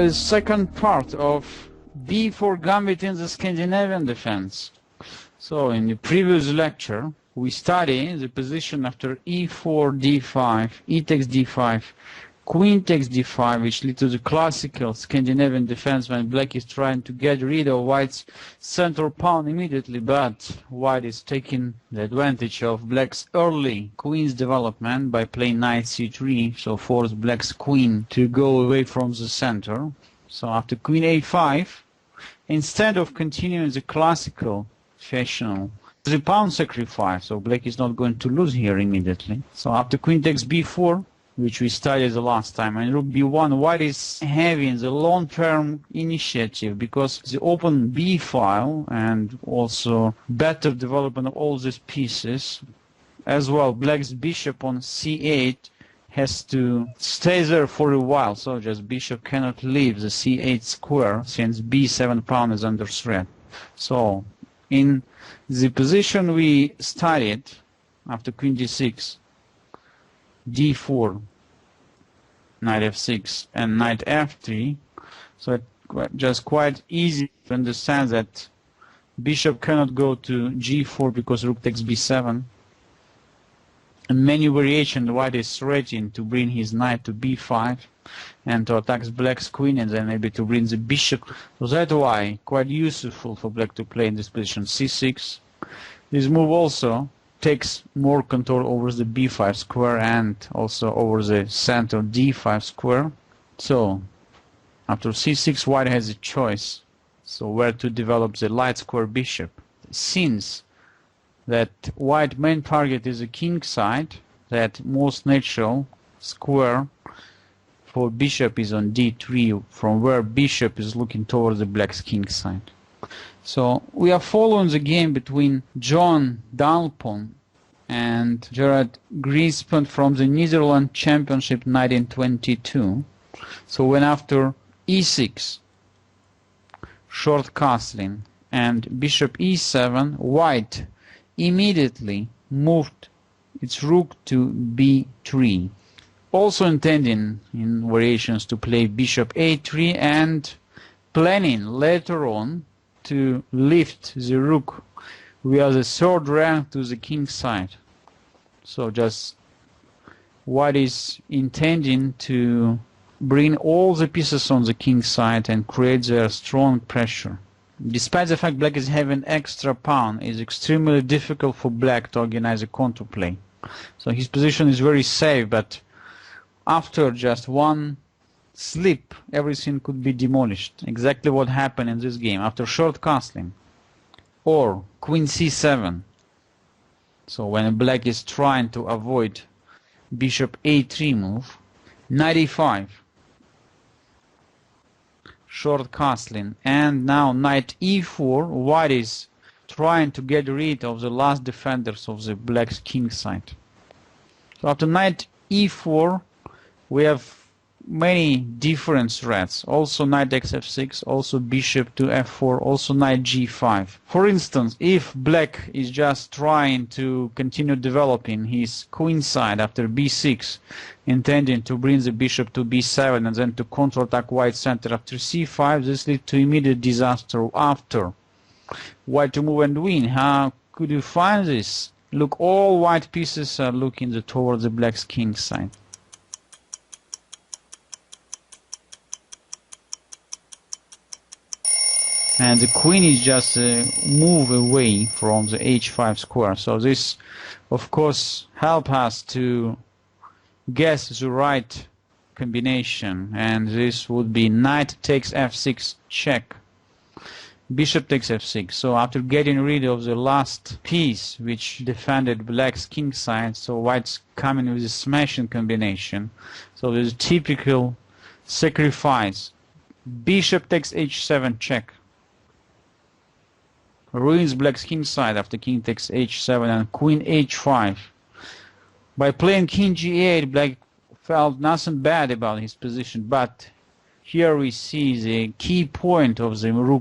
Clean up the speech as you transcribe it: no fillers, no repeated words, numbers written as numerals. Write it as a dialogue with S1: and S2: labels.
S1: second part of b4 Gambit in the Scandinavian defense. So in the previous lecture we studied the position after e4, d5, e takes d5, queen takes d5, which leads to the classical Scandinavian defense when black is trying to get rid of white's central pawn immediately, but white is taking the advantage of black's early queen's development by playing knight c3, so force black's queen to go away from the center. So after queen a5, instead of continuing the classical fashion, the pawn sacrifice, so black is not going to lose here immediately. So after queen takes b4, which we studied the last time, and rook b1, white is having the long-term initiative because the open b file and also better development of all these pieces. As well, black's bishop on c8 has to stay there for a while, so just bishop cannot leave the c8 square since b7 pawn is under threat. So in the position we studied after queen d6, d4, knight f6 and knight f3, so it's just quite easy to understand that bishop cannot go to g4 because rook takes b7. In many variations, white is threatening to bring his knight to b5 and to attack black's queen and then maybe to bring the bishop. So that's why quite useful for black to play in this position c6. This move also takes more control over the b5 square and also over the center d5 square. So after c6, white has a choice, so where to develop the light square bishop. Since that white main target is the king side, that most natural square for bishop is on d3, from where bishop is looking towards the black's king side. So we are following the game between John Dalpon and Gerard Griespan from the Netherlands Championship 1922. So when after e6, short castling, and bishop e7, white immediately moved its rook to b3, also intending in variations to play bishop a3 and planning later on to lift the rook via the third rank to the king side. So just white is intending to bring all the pieces on the king side and create their strong pressure. Despite the fact black is having extra pawn, it's extremely difficult for black to organize a counterplay. So his position is very safe, but after just one slip, everything could be demolished. Exactly what happened in this game. After short castling or queen c7, so when black is trying to avoid bishop a3 move, knight e5, short castling, and now knight e4, white is trying to get rid of the last defenders of the black's king side. So after knight e4, we have many different threats. Also knight takes f6, also bishop to f4, also knight g5. For instance, if black is just trying to continue developing his queen side after b6, intending to bring the bishop to b7 and then to counterattack white's center after c5, this leads to immediate disaster after white to move and win. How could you find this? Look, all white pieces are looking towards the black's king side. And the queen is just a move away from the h5 square. So this, of course, helps us to guess the right combination. And this would be knight takes f6 check, bishop takes f6. So after getting rid of the last piece which defended black's king side, so white's coming with a smashing combination. So there's a typical sacrifice. Bishop takes h7 check, ruins black's king side after king takes h7 and queen h5. By playing king g8, black felt nothing bad about his position, but here we see the key point of the rook